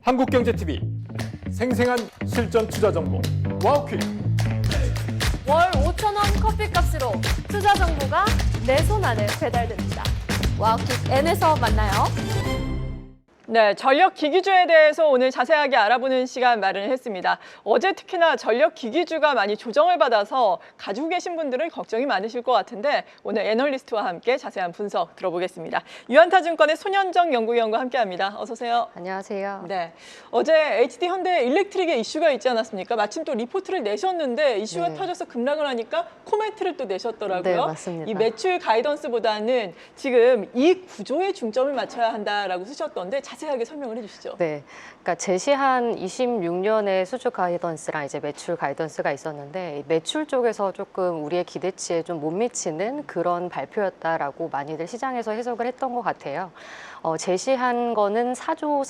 한국경제TV 생생한 실전 투자 정보 와우퀴. 월 5,000원 커피값으로 투자 정보가 내 손 안에 배달됩니다. 와우킥 N에서 만나요. 네, 전력 기기주에 대해서 오늘 자세하게 알아보는 시간 마련했습니다. 어제 특히나 전력 기기주가 많이 조정을 받아서 가지고 계신 분들은 걱정이 많으실 것 같은데 오늘 애널리스트와 함께 자세한 분석 들어보겠습니다. 유한타증권의 손현정 연구위원과 함께합니다. 어서 오세요. 안녕하세요. 네, 어제 HD 현대 일렉트릭의 이슈가 있지 않았습니까? 마침 또 리포트를 내셨는데 이슈가 터져서 급락을 하니까 코멘트를 또 내셨더라고요. 네, 맞습니다. 이 매출 가이던스보다는 지금 이익 구조에 중점을 맞춰야 한다라고 쓰셨던데 자세하게 설명을 해주시죠. 네, 그러니까 제시한 26년의 수주 가이던스랑 이제 매출 가이던스가 있었는데 매출 쪽에서 조금 우리의 기대치에 좀 못 미치는 그런 발표였다라고 많이들 시장에서 해석을 했던 것 같아요. 제시한 거는 4조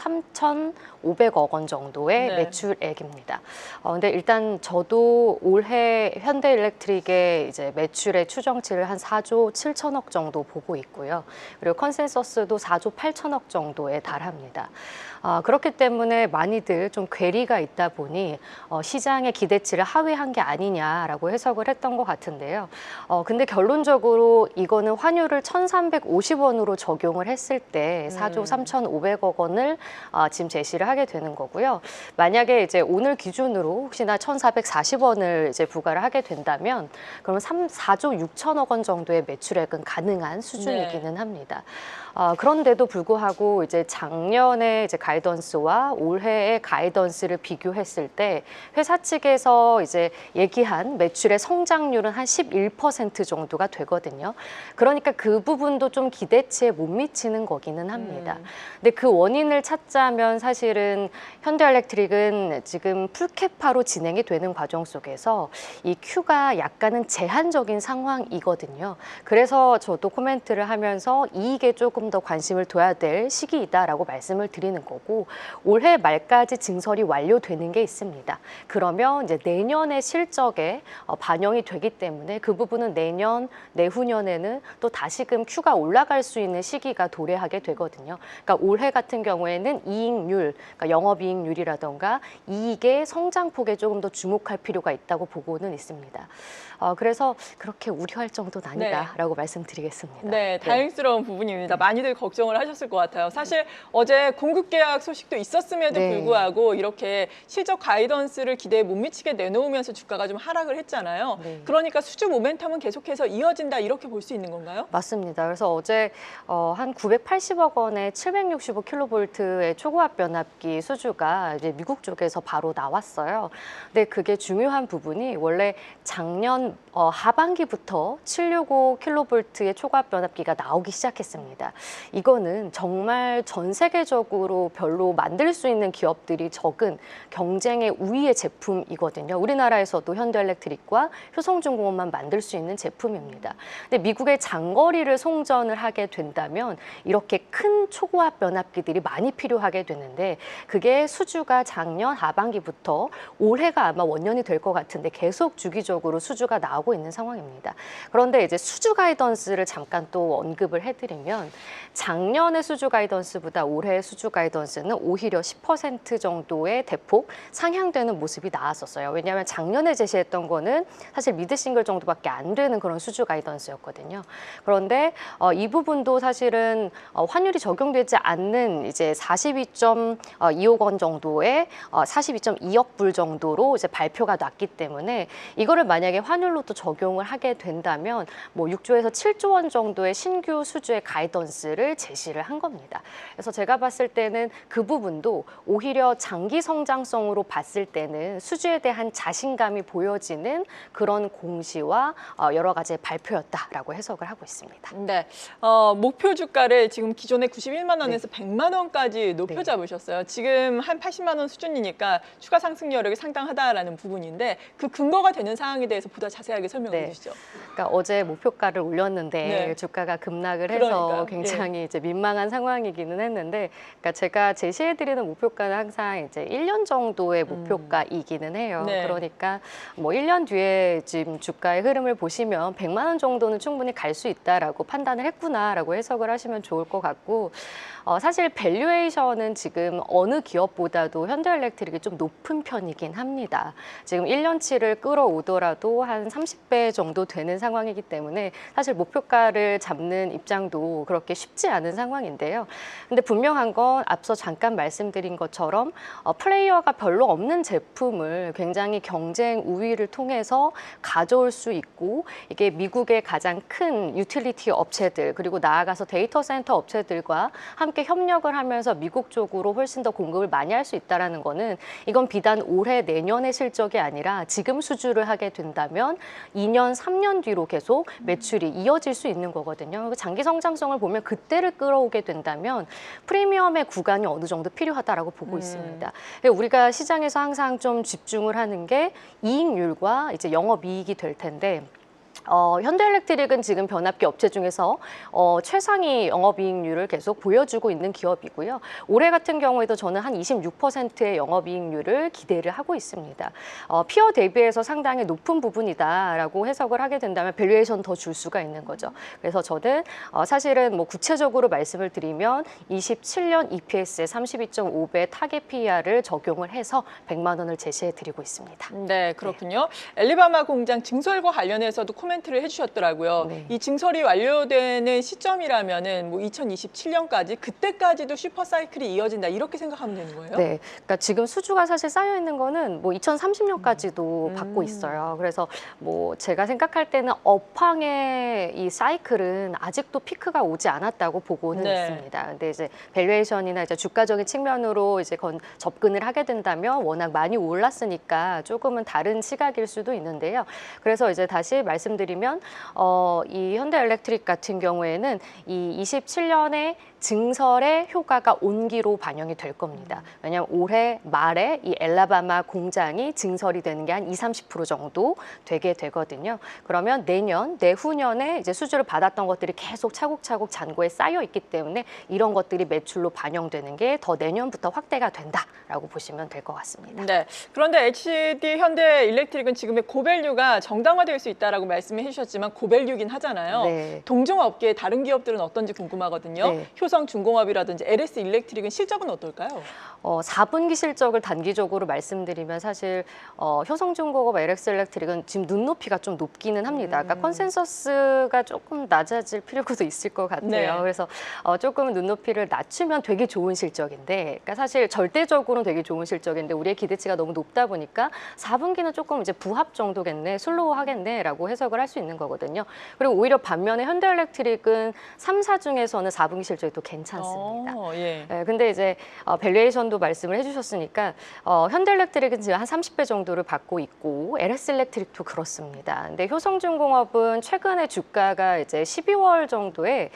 3,500억 원 정도의 네. 매출액입니다. 근데 일단 저도 올해 현대일렉트릭의 이제 매출의 추정치를 한 4조 7천억 정도 보고 있고요. 그리고 컨센서스도 4조 8천억 정도에 달합니다. 그렇기 때문에 많이들 좀 괴리가 있다 보니 시장의 기대치를 하회한 게 아니냐라고 해석을 했던 것 같은데요. 근데 결론적으로 이거는 환율을 1,350원으로 적용을 했을 때 4조 3,500억 원을 지금 제시를 하게 되는 거고요. 만약에 이제 오늘 기준으로 혹시나 1,440원을 이제 부과를 하게 된다면 그러면 4조 6천억 원 정도의 매출액은 가능한 수준이기는 합니다. 그런데도 불구하고 이제 작년에 이제 가이던스와 올해의 가이던스를 비교했을 때 회사 측에서 이제 얘기한 매출의 성장률은 한 11% 정도가 되거든요. 그러니까 그 부분도 좀 기대치에 못 미치는 거기는 합니다. 근데 그 원인을 찾자면 사실은 현대일렉트릭은 지금 풀캐파로 진행이 되는 과정 속에서 이 Q가 약간은 제한적인 상황이거든요. 그래서 저도 코멘트를 하면서 이익에 조금 더 관심을 둬야 될 시기이다라고 말씀을 드리는 거고 올해 말까지 증설이 완료되는 게 있습니다. 그러면 이제 내년의 실적에 반영이 되기 때문에 그 부분은 내년, 내후년에는 또 다시금 Q가 올라갈 수 있는 시기가 도래하게 되거든요. 그러니까 올해 같은 경우에는 이익률, 그러니까 영업이익률이라던가 이익의 성장폭에 조금 더 주목할 필요가 있다고 보고는 있습니다. 그래서 그렇게 우려할 정도는 아니다라고 말씀드리겠습니다. 네, 다행스러운 부분입니다. 많이들 걱정을 하셨을 것 같아요. 사실 어제 공급 계약 소식도 있었음에도 불구하고 이렇게 실적 가이던스를 기대에 못 미치게 내놓으면서 주가가 좀 하락을 했잖아요. 그러니까 수주 모멘텀은 계속해서 이어진다 이렇게 볼 수 있는 건가요? 맞습니다. 그래서 어제 한 980억 원의 765kV의 초고압 변압기 수주가 이제 미국 쪽에서 바로 나왔어요. 근데 그게 중요한 부분이 원래 작년 하반기부터 765kV의 초고압 변압기가 나오기 시작했습니다. 이거는 정말 전 세계적으로 별로 만들 수 있는 기업들이 적은 경쟁의 우위의 제품이거든요. 우리나라에서도 현대일렉트릭과 효성중공업만 만들 수 있는 제품입니다. 근데 미국의 장거리를 송전을 하게 된다면 이렇게 큰 초고압 변압기들이 많이 필요하게 되는데 그게 수주가 작년 하반기부터 올해가 아마 원년이 될 것 같은데 계속 주기적으로 수주가 나오고 있는 상황입니다. 그런데 이제 수주 가이던스를 잠깐 또 언급을 해드리면 작년의 수주 가이던스보다 올해의 수주 가이던스는 오히려 10% 정도의 대폭 상향되는 모습이 나왔었어요. 왜냐하면 작년에 제시했던 거는 사실 미드 싱글 정도밖에 안 되는 그런 수주 가이던스였거든요. 그런데 이 부분도 사실은 환율이 적용되지 않는 이제 42.25억 원 정도의 42.2억 불 정도로 이제 발표가 났기 때문에 이거를 만약에 환율로 또 적용을 하게 된다면 뭐 6조에서 7조 원 정도의 신규 수주의 가이던스를 제시를 한 겁니다. 그래서 제가 봤을 때는 그 부분도 오히려 장기 성장성으로 봤을 때는 수주에 대한 자신감이 보여지는 그런 공시와 여러 가지의 발표였다라고 해석을 하고 있습니다. 네, 목표 주가를 지금 기존의 91만 원에서 100만 원까지 높여 잡으셨어요. 지금 한 80만 원 수준이니까 추가 상승 여력이 상당하다라는 부분인데 그 근거가 되는 사항에 대해서 보다 자세하게 설명해 주시죠. 그러니까 어제 목표가를 올렸는데 주가가 급락을 해서 굉장히 이제 민망한 상황이기는 했는데 하는데, 그러니까 제가 제시해드리는 목표가는 항상 이제 1년 정도의 목표가이기는 해요. 네. 그러니까 뭐 1년 뒤에 지금 주가의 흐름을 보시면 100만 원 정도는 충분히 갈 수 있다라고 판단을 했구나라고 해석을 하시면 좋을 것 같고, 사실 밸류에이션은 지금 어느 기업보다도 현대일렉트릭이 좀 높은 편이긴 합니다. 지금 1년치를 끌어오더라도 한 30배 정도 되는 상황이기 때문에 사실 목표가를 잡는 입장도 그렇게 쉽지 않은 상황인데요. 근데 분명한 건 앞서 잠깐 말씀드린 것처럼 플레이어가 별로 없는 제품을 굉장히 경쟁 우위를 통해서 가져올 수 있고, 이게 미국의 가장 큰 유틸리티 업체들 그리고 나아가서 데이터 센터 업체들과 함께 협력을 하면서 미국 쪽으로 훨씬 더 공급을 많이 할 수 있다는 거는, 이건 비단 올해 내년의 실적이 아니라 지금 수주를 하게 된다면 2년, 3년 뒤로 계속 매출이 이어질 수 있는 거거든요. 장기 성장성을 보면 그때를 끌어오게 된다면 프리미엄의 구간이 어느 정도 필요하다라고 보고 있습니다. 우리가 시장에서 항상 좀 집중을 하는 게 이익률과 이제 영업이익이 될 텐데, 현대일렉트릭은 지금 변압기 업체 중에서 최상위 영업이익률을 계속 보여주고 있는 기업이고요. 올해 같은 경우에도 저는 한 26%의 영업이익률을 기대를 하고 있습니다. 피어 대비해서 상당히 높은 부분이다라고 해석을 하게 된다면 밸류에이션 더 줄 수가 있는 거죠. 그래서 저는 사실은 뭐 구체적으로 말씀을 드리면 27년 EPS에 32.5배 타겟 PER을 적용을 해서 100만 원을 제시해 드리고 있습니다. 네, 그렇군요. 엘리바마 공장 증설과 관련해서도 코멘트를 해주셨더라고요. 네. 이 증설이 완료되는 시점이라면은 뭐 2027년까지 그때까지도 슈퍼 사이클이 이어진다 이렇게 생각하면 되는 거예요? 네, 그러니까 지금 수주가 사실 쌓여 있는 거는 뭐 2030년까지도 받고 있어요. 그래서 뭐 제가 생각할 때는 업황의 이 사이클은 아직도 피크가 오지 않았다고 보고는 네. 있습니다. 근데 이제 밸류에이션이나 이제 주가적인 측면으로 이제 접근을 하게 된다면 워낙 많이 올랐으니까 조금은 다른 시각일 수도 있는데요. 그래서 이제 다시 말씀드리면 이 현대일렉트릭 같은 경우에는 이 27년에 증설의 효과가 온기로 반영이 될 겁니다. 왜냐하면 올해 말에 이 엘라바마 공장이 증설이 되는 게 한 20-30% 정도 되게 되거든요. 그러면 내년, 내후년에 이제 수주를 받았던 것들이 계속 차곡차곡 잔고에 쌓여 있기 때문에 이런 것들이 매출로 반영되는 게 더 내년부터 확대가 된다라고 보시면 될 것 같습니다. 네. 그런데 HD 현대일렉트릭은 지금의 고밸류가 정당화될 수 있다라고 말씀해 주셨지만 고밸류긴 하잖아요. 네. 동종업계의 다른 기업들은 어떤지 궁금하거든요. 네. 효성중공업이라든지 LS 일렉트릭은 실적은 어떨까요? 4분기 실적을 단기적으로 말씀드리면 사실 효성중공업, LS 일렉트릭은 지금 눈높이가 좀 높기는 합니다. 그러니까 컨센서스가 조금 낮아질 필요도 있을 것 같아요. 네. 그래서 조금 눈높이를 낮추면 되게 좋은 실적인데, 그러니까 사실 절대적으로는 되게 좋은 실적인데 우리의 기대치가 너무 높다 보니까 4분기는 조금 이제 부합 정도겠네, 슬로우하겠네라고 해석을 할 수 있는 거거든요. 그리고 오히려 반면에 현대일렉트릭은 3사 중에서는 4분기 실적이 또 괜찮습니다. 예. 네, 근데 이제 밸류에이션도 말씀을 해주셨으니까 현대일렉트릭은 지금 한 30배 정도를 받고 있고 LS 일렉트릭도 그렇습니다. 근데 효성중공업은 최근에 주가가 이제 12월 정도에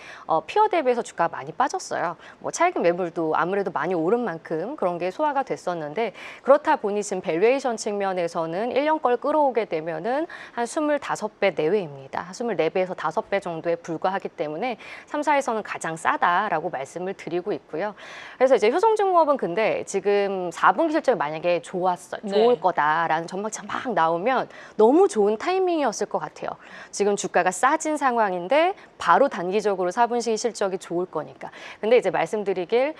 피어 대비해서 주가가 많이 빠졌어요. 뭐 차익 매물도 아무래도 많이 오른 만큼 그런 게 소화가 됐었는데, 그렇다 보니 지금 밸류에이션 측면에서는 1년 걸 끌어오게 되면은 한 25배 내외입니다. 24배에서 5배 정도에 불과하기 때문에 3사에서는 가장 싸다라고 말씀을 드리고 있고요. 그래서 이제 효성중공업은 근데 지금 4분기 실적이 만약에 좋을 네. 거다라는 전망치가 막 나오면 너무 좋은 타이밍이었을 것 같아요. 지금 주가가 싸진 상황인데 바로 단기적으로 4분기 실적이 좋을 거니까. 근데 이제 말씀드리길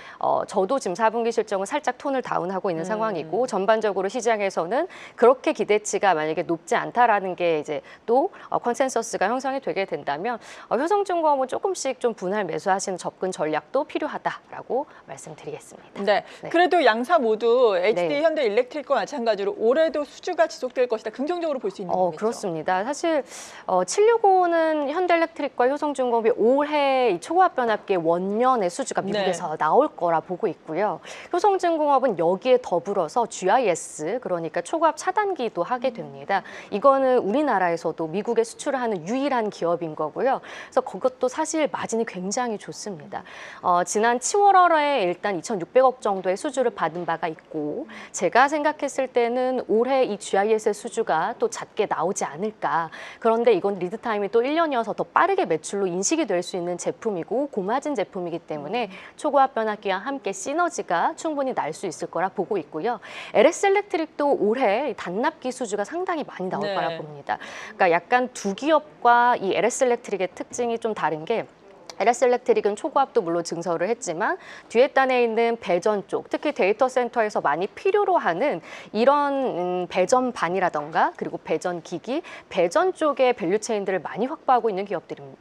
저도 지금 4분기 실적은 살짝 톤을 다운하고 있는 상황이고, 전반적으로 시장에서는 그렇게 기대치가 만약에 높지 않다라는 게 이제 또 컨센서스가 형성이 되게 된다면 효성중공업은 조금씩 좀 분할 매수하시는 접근 전략도 필요하다라고 말씀드리겠습니다. 네. 네. 그래도 양사 모두 HD 네. 현대일렉트릭과 마찬가지로 올해도 수주가 지속될 것이다. 긍정적으로 볼 수 있는 거겠죠. 그렇습니다. 사실 765는 현대일렉트릭과 효성중공업이 올해 이 초고압 변압기의 원년의 수주가 미국에서 나올 거라 보고 있고요. 효성중공업은 여기에 더불어서 GIS, 그러니까 초고압 차단기도 하게 됩니다. 이거는 우리나라에서도 미국에 수출을 하는 유일한 기업인 거고요. 그래서 그것도 사실 마진이 굉장히 좋습니다. 지난 7월에 일단 2,600억 정도의 수주를 받은 바가 있고 제가 생각했을 때는 올해 이 GIS의 수주가 또 잦게 나오지 않을까. 그런데 이건 리드 타임이 또 1년이어서 더 빠르게 매출로 인식이 될 수 있는 제품이고 고마진 제품이기 때문에 초고압 변압기와 함께 시너지가 충분히 날 수 있을 거라 보고 있고요. LS 일렉트릭도 올해 단납기 수주가 상당히 많이 나올 네. 거라 봅니다. 그러니까 약간 두 기업과 이 LS 일렉트릭의 특징이 좀 다른 게 LS 일렉트릭은 초고압도 물론 증설을 했지만 뒤에 단에 있는 배전 쪽, 특히 데이터 센터에서 많이 필요로 하는 이런 배전반이라던가 그리고 배전 기기, 배전 쪽의 밸류 체인들을 많이 확보하고 있는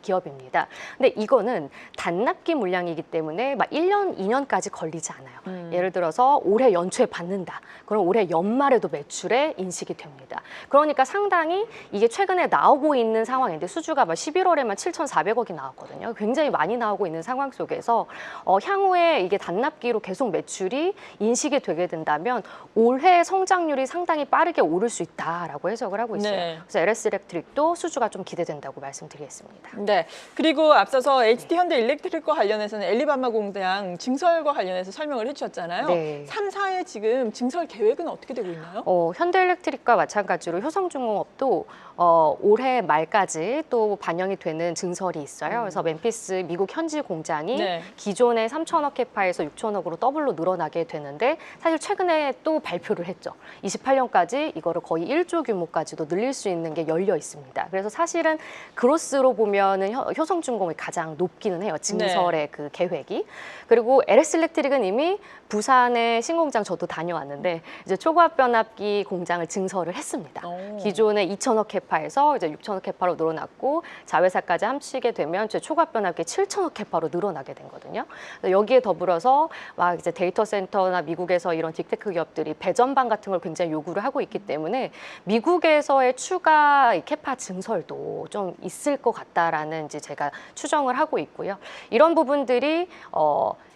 기업입니다. 근데 이거는 단납기 물량이기 때문에 막 1년, 2년까지 걸리지 않아요. 예를 들어서 올해 연초에 받는다. 그럼 올해 연말에도 매출에 인식이 됩니다. 그러니까 상당히 이게 최근에 나오고 있는 상황인데 수주가 막 11월에만 7,400억이 나왔거든요. 굉장히 많이 나오고 있는 상황 속에서 향후에 이게 단납기로 계속 매출이 인식이 되게 된다면 올해 성장률이 상당히 빠르게 오를 수 있다라고 해석을 하고 있어요. 네. 그래서 LS 일렉트릭도 수주가 좀 기대된다고 말씀드리겠습니다. 네. 그리고 앞서서 HD 현대 일렉트릭과 관련해서는 엘리바마 공장 증설과 관련해서 설명을 해주셨잖아요. 네. 3, 4의 지금 증설 계획은 어떻게 되고 있나요? 현대일렉트릭과 마찬가지로 효성중공업도 올해 말까지 또 반영이 되는 증설이 있어요. 그래서 멤피스 미국 현지 공장이 네. 기존의 3천억 캐파에서 6천억으로 더블로 늘어나게 되는데 사실 최근에 또 발표를 했죠. 28년까지 이거를 거의 1조 규모까지도 늘릴 수 있는 게 열려 있습니다. 그래서 사실은 그로스로 보면은 효성중공업이 가장 높기는 해요. 증설의 그 계획이. 그리고 LS 일렉트릭은 이미 부산의 신공장 저도 다녀왔는데 이제 초고압 변압기 공장을 증설을 했습니다. 기존의 2천억 캐파에서 이제 6천억 캐파로 늘어났고 자회사까지 합치게 되면 이제 초고압 변압기 7천억 캐파로 늘어나게 되거든요. 여기에 더불어서 막 이제 데이터 센터나 미국에서 이런 빅테크 기업들이 배전반 같은 걸 굉장히 요구를 하고 있기 때문에 미국에서의 추가 캐파 증설도 좀 있을 것 같다라는 이제 제가 추정을 하고 있고요. 이런 부분들이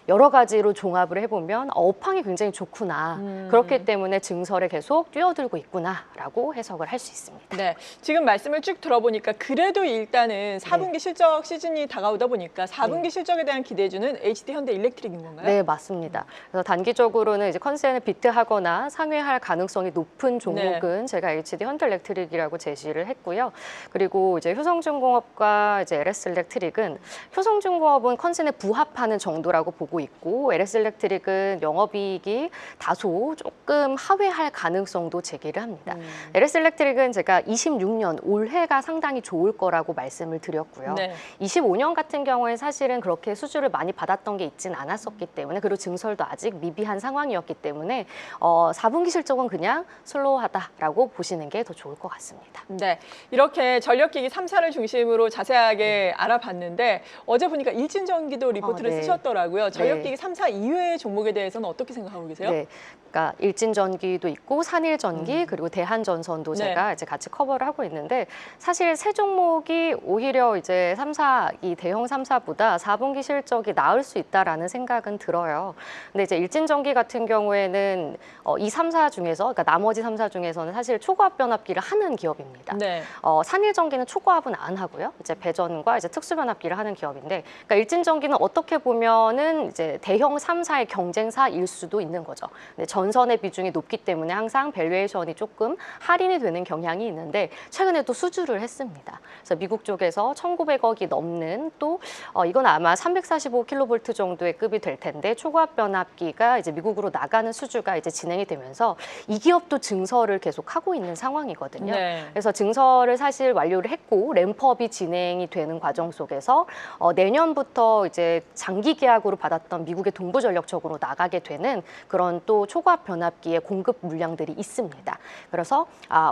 여러 가지로 종합을 해보면 업황이 굉장히 좋구나. 그렇기 때문에 증설에 계속 뛰어들고 있구나라고 해석을 할 수 있습니다. 네, 지금 말씀을 쭉 들어보니까 그래도 일단은 4분기 실적 시즌이 다가오다 보니까 4분기 실적에 대한 기대주는 HD 현대 일렉트릭인 건가요? 네, 맞습니다. 그래서 단기적으로는 이제 컨센을 비트하거나 상회할 가능성이 높은 종목은 제가 HD 현대 일렉트릭이라고 제시를 했고요. 그리고 이제 효성중공업과 이제 LS 일렉트릭은 효성중공업은 컨센에 부합하는 정도라고 보고 있고 LS 일렉트릭은 영업이익이 다소 조금 하회할 가능성도 제기를 합니다. LS 일렉트릭은 제가 26년 올해가 상당히 좋을 거라고 말씀을 드렸고요. 네. 25년 같은 경우에 사실은 그렇게 수주를 많이 받았던 게 있진 않았었기 때문에 그리고 증설도 아직 미비한 상황이었기 때문에 4분기 실적은 그냥 슬로우하다라고 보시는 게 더 좋을 것 같습니다. 네, 이렇게 전력기기 3사를 중심으로 자세하게 알아봤는데 어제 보니까 일진전기도 리포트를 네. 쓰셨더라고요. 전력기기 네. 3사 이외의 종목에 대해서는 어떻게 생각하고 계세요? 네, 그러니까 일진전기도 있고 산일전기 그리고 대한전선도 네. 제가 이제 같이 커버를 하고 있는데 사실 세 종목이 오히려 이제 3사 이 대형 3사보다 4분기 실적이 나을 수 있다라는 생각은 들어요. 근데 이제 일진전기 같은 경우에는 이 3사 중에서 그러니까 나머지 3사 중에서는 사실 초고압 변압기를 하는 기업입니다. 네. 산일전기는 초고압은 안 하고요. 이제 배전과 이제 특수변압기를 하는 기업인데, 그러니까 일진전기는 어떻게 보면은 이제 대형 3사의 경쟁사일 수도 있는 거죠. 근데 전선의 비중이 높기 때문에 항상 밸류에이션이 조금 할인이 되는 경향이 있는데 최근에 또 수주를 했습니다. 그래서 미국 쪽에서 1,900억이 넘는 또 이건 아마 345kV 정도의 급이 될 텐데 초고압 변압기가 이제 미국으로 나가는 수주가 이제 진행이 되면서 이 기업도 증설을 계속 하고 있는 상황이거든요. 네. 그래서 증설을 사실 완료를 했고 램프업이 진행이 되는 과정 속에서 내년부터 이제 장기 계약으로 받았던 미국의 동부전력 쪽으로 나가게 되는 그런 또 초고압 변압기의 공급 물량들이 있습니다. 그래서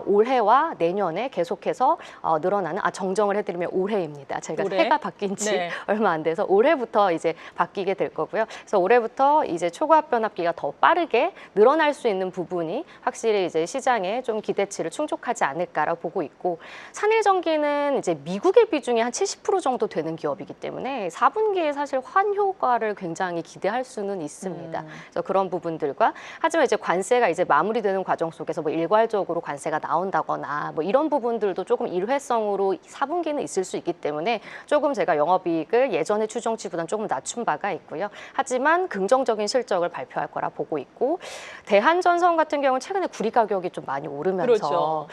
올해와 내년에 계속해서 늘어나는 정정을 해드리면 올해입니다. 제가 올해? 해가 바뀐 지 네. 얼마 안 돼서 올해부터 이제 바뀌게 될 거고요. 그래서 올해부터 이제 초고압 변압기가 더 빠르게 늘어날 수 있는 부분이 확실히 이제 시장에 좀 기대치를 충족하지 않을까라고 보고 있고, 산일전기는 이제 미국의 비중이 한 70% 정도 되는 기업이기 때문에 4분기에 사실 환효과를 굉장히 굉장히 기대할 수는 있습니다. 그래서 그런 부분들과 하지만 이제 관세가 이제 마무리되는 과정 속에서 뭐 일괄적으로 관세가 나온다거나 뭐 이런 부분들도 조금 일회성으로 4분기는 있을 수 있기 때문에 조금 제가 영업이익을 예전의 추정치보다는 조금 낮춘 바가 있고요. 하지만 긍정적인 실적을 발표할 거라 보고 있고 대한전선 같은 경우는 최근에 구리 가격이 좀 많이 오르면서 그렇죠.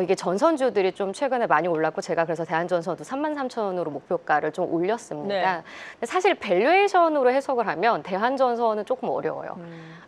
이게 전선주들이 좀 최근에 많이 올랐고 제가 그래서 대한전선도 33,000원으로 목표가를 좀 올렸습니다. 네. 근데 사실 밸류에이션으로 해석을 하면 대한전선은 조금 어려워요.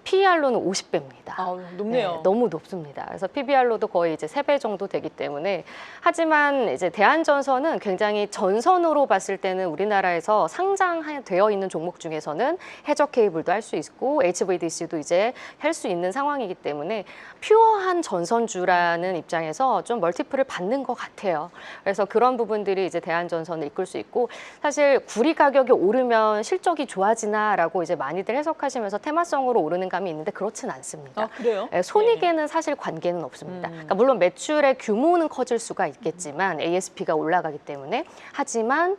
PER로는 50배입니다. 아, 높네요. 너무 높습니다. 그래서 PBR로도 거의 이제 3배 정도 되기 때문에 하지만 이제 대한전선은 굉장히 전선으로 봤을 때는 우리나라에서 상장되어 있는 종목 중에서는 해저 케이블도 할 수 있고 HVDC도 이제 할 수 있는 상황이기 때문에 퓨어한 전선주라는 입장에서 좀 멀티플을 받는 것 같아요. 그래서 그런 부분들이 이제 대한전선을 이끌 수 있고 사실 구리 가격이 오르면 실적이 좋아지나라고 이제 많이들 해석하시면서 테마성으로 오르는 감이 있는데 그렇진 않습니다. 아, 그래요? 손익에는 사실 관계는 없습니다. 그러니까 물론 매출의 규모는 커질 수가 있겠지만 ASP가 올라가기 때문에 하지만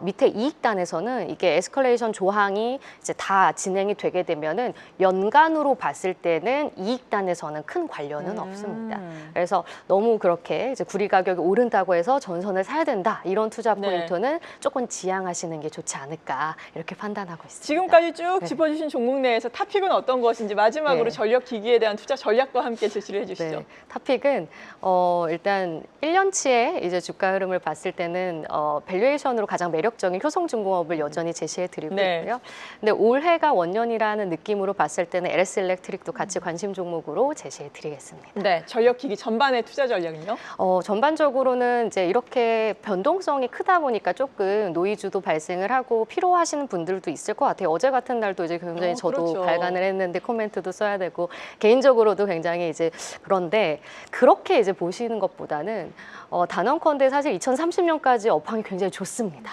밑에 이익단에서는 이게 에스컬레이션 조항이 이제 다 진행이 되게 되면은 연간으로 봤을 때는 이익단에서는 큰 관련은 없습니다. 그래서 너무 그렇게 이제 구리 가격이 오른다고 해서 전선을 사야 된다 이런 투자 포인트는 조금 지양하시는 게 좋지 않을까 이렇게 판단하고 있습니다. 지금까지 쭉 네. 짚어주신 종목 내에서 탑픽은 어떤 것인지 마지막으로 네. 전력기기에 대한 투자 전략과 함께 제시를 해주시죠. 네, 탑픽은 일단 1년치의 이제 주가 흐름을 봤을 때는 밸류에이션으로 가장 매력적인 효성중공업을 여전히 제시해 드리고 네. 있고요. 근데 올해가 원년이라는 느낌으로 봤을 때는 LS 일렉트릭도 같이 관심 종목으로 제시해 드리겠습니다. 네, 전력기기 전반의 투자 전략은요? 전반적으로는 이제 이렇게 변동성이 크다 보니까 조금 노이즈도 발생을 하고 피로하시는 분들도 있을 것 같아요. 어제 같은 날도 이제 굉장히 저도 그렇죠. 발간을 했는데 코멘트도 써야 되고 개인적으로도 굉장히 이제 그런데 그렇게 이제 보시는 것보다는 단언컨대 사실 2030년까지 업황이 굉장히 좋습니다.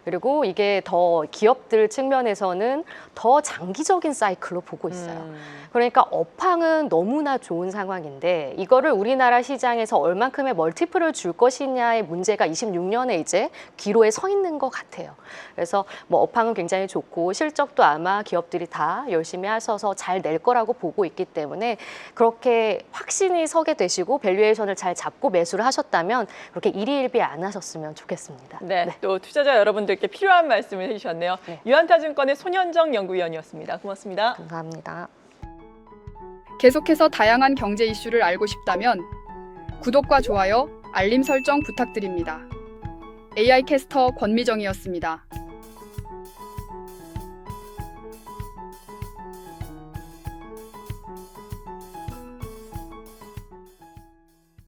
그리고 이게 더 기업들 측면에서는 더 장기적인 사이클로 보고 있어요. 그러니까 업황은 너무나 좋은 상황인데 이거를 우리나라 시장에서 얼만큼의 멀티플을 줄 것이냐의 문제가 26년에 이제 기로에 서 있는 것 같아요. 그래서 뭐 업황은 굉장히 좋고 실적도 아마 기업들이 다 열심히 하셔서 잘 낼 거라고 보고 있기 때문에 그렇게 확신이 서게 되시고 밸류에이션을 잘 잡고 매수를 하셨다면 그렇게 일희일비 안 하셨으면 좋겠습니다. 네, 또 투자자 여러분들께 필요한 말씀을 해주셨네요. 네. 유한타증권의 손현정 연구위원이었습니다. 고맙습니다. 감사합니다. 계속해서 다양한 경제 이슈를 알고 싶다면 구독과 좋아요, 알림 설정 부탁드립니다. AI 캐스터 권미정이었습니다.